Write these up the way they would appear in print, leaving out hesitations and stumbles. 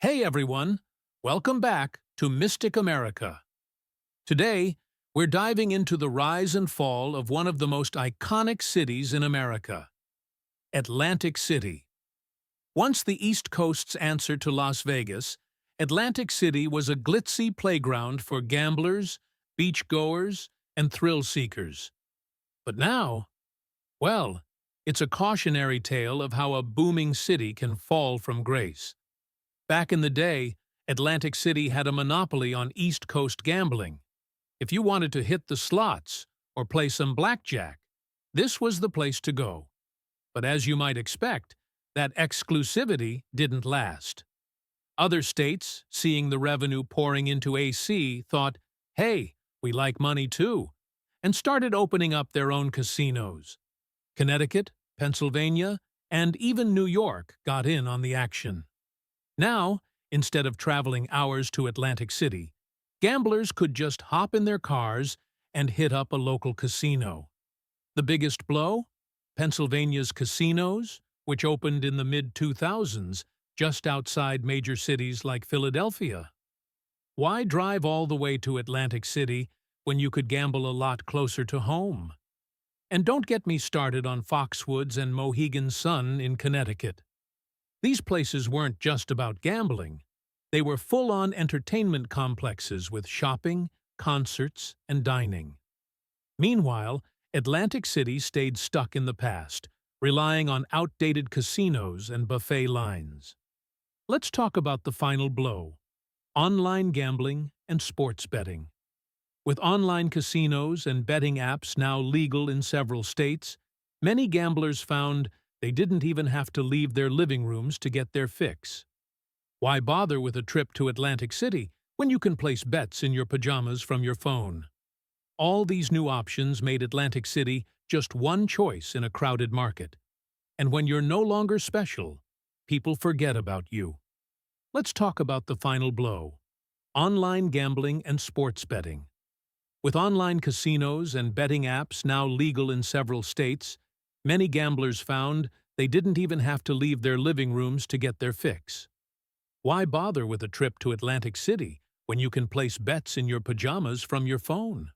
Hey everyone, welcome back to Mystic America. Today, we're diving into the rise and fall of one of the most iconic cities in America, Atlantic City. Once the East Coast's answer to Las Vegas, Atlantic City was a glitzy playground for gamblers, beachgoers, and thrill seekers. But now, well, it's a cautionary tale of how a booming city can fall from grace. Back in the day, Atlantic City had a monopoly on East Coast gambling. If you wanted to hit the slots or play some blackjack, this was the place to go. But as you might expect, that exclusivity didn't last. Other states, seeing the revenue pouring into AC, thought, hey, we like money too, and started opening up their own casinos. Connecticut, Pennsylvania, and even New York got in on the action. Now, instead of traveling hours to Atlantic City, gamblers could just hop in their cars and hit up a local casino. The biggest blow? Pennsylvania's casinos, which opened in the mid-2000s just outside major cities like Philadelphia. Why drive all the way to Atlantic City when you could gamble a lot closer to home? And don't get me started on Foxwoods and Mohegan Sun in Connecticut. These places weren't just about gambling. They were full-on entertainment complexes with shopping, concerts, and dining. Meanwhile, Atlantic City stayed stuck in the past, relying on outdated casinos and buffet lines. Let's talk about the final blow: online gambling and sports betting. With online casinos and betting apps now legal in several states, many gamblers found they didn't even have to leave their living rooms to get their fix. Why bother with a trip to Atlantic City when you can place bets in your pajamas from your phone? All these new options made Atlantic City just one choice in a crowded market. And when you're no longer special, people forget about you. Let's talk about the final blow: online gambling and sports betting. With online casinos and betting apps now legal in several states, many gamblers found they didn't even have to leave their living rooms to get their fix. Why bother with a trip to Atlantic City when you can place bets in your pajamas from your phone?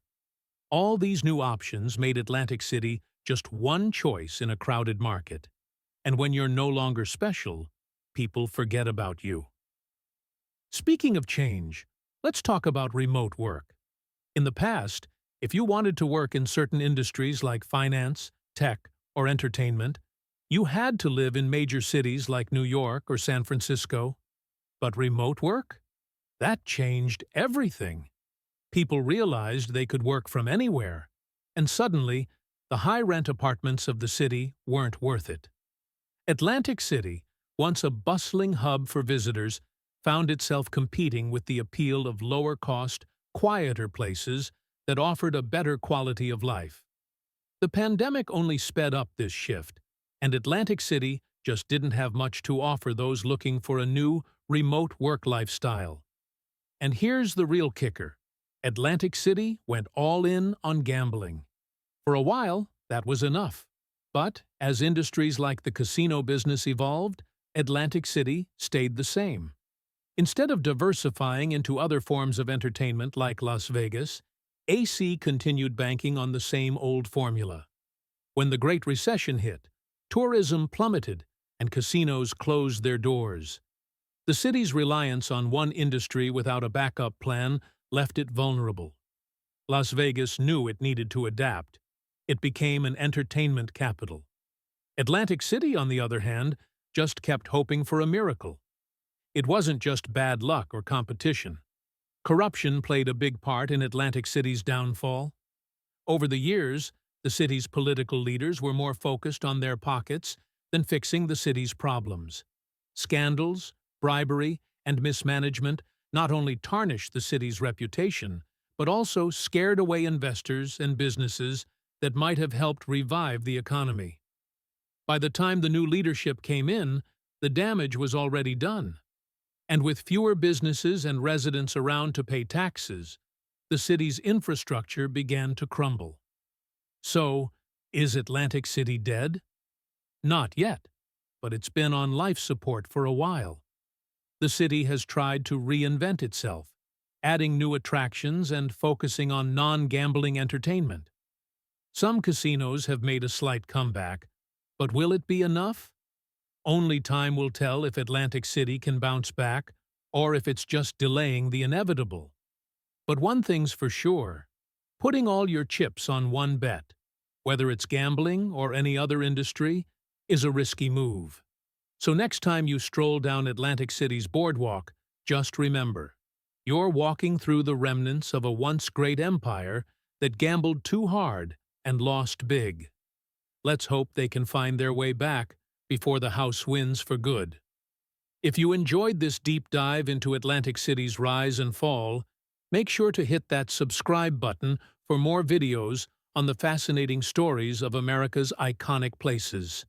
All these new options made Atlantic City just one choice in a crowded market. And when you're no longer special, people forget about you. Speaking of change, let's talk about remote work. In the past, if you wanted to work in certain industries like finance, tech, or entertainment, you had to live in major cities like New York or San Francisco. But remote work? That changed everything. People realized they could work from anywhere, and suddenly, the high-rent apartments of the city weren't worth it. Atlantic City, once a bustling hub for visitors, found itself competing with the appeal of lower-cost, quieter places that offered a better quality of life. The pandemic only sped up this shift, and Atlantic City just didn't have much to offer those looking for a new, remote work lifestyle. And here's the real kicker: Atlantic City went all in on gambling. For a while, that was enough. But as industries like the casino business evolved, Atlantic City stayed the same. Instead of diversifying into other forms of entertainment like Las Vegas, AC continued banking on the same old formula. When the Great Recession hit, tourism plummeted and casinos closed their doors. The city's reliance on one industry without a backup plan left it vulnerable. Las Vegas knew it needed to adapt. It became an entertainment capital. Atlantic City, on the other hand, just kept hoping for a miracle. It wasn't just bad luck or competition. Corruption played a big part in Atlantic City's downfall. Over the years, the city's political leaders were more focused on their pockets than fixing the city's problems. Scandals, bribery, and mismanagement not only tarnished the city's reputation, but also scared away investors and businesses that might have helped revive the economy. By the time the new leadership came in, the damage was already done. And with fewer businesses and residents around to pay taxes, the city's infrastructure began to crumble. So, is Atlantic City dead? Not yet, but it's been on life support for a while. The city has tried to reinvent itself, adding new attractions and focusing on non-gambling entertainment. Some casinos have made a slight comeback, but will it be enough? Only time will tell if Atlantic City can bounce back or if it's just delaying the inevitable. But one thing's for sure, putting all your chips on one bet, whether it's gambling or any other industry, is a risky move. So next time you stroll down Atlantic City's boardwalk, just remember, you're walking through the remnants of a once great empire that gambled too hard and lost big. Let's hope they can find their way back before the house wins for good. If you enjoyed this deep dive into Atlantic City's rise and fall, make sure to hit that subscribe button for more videos on the fascinating stories of America's iconic places.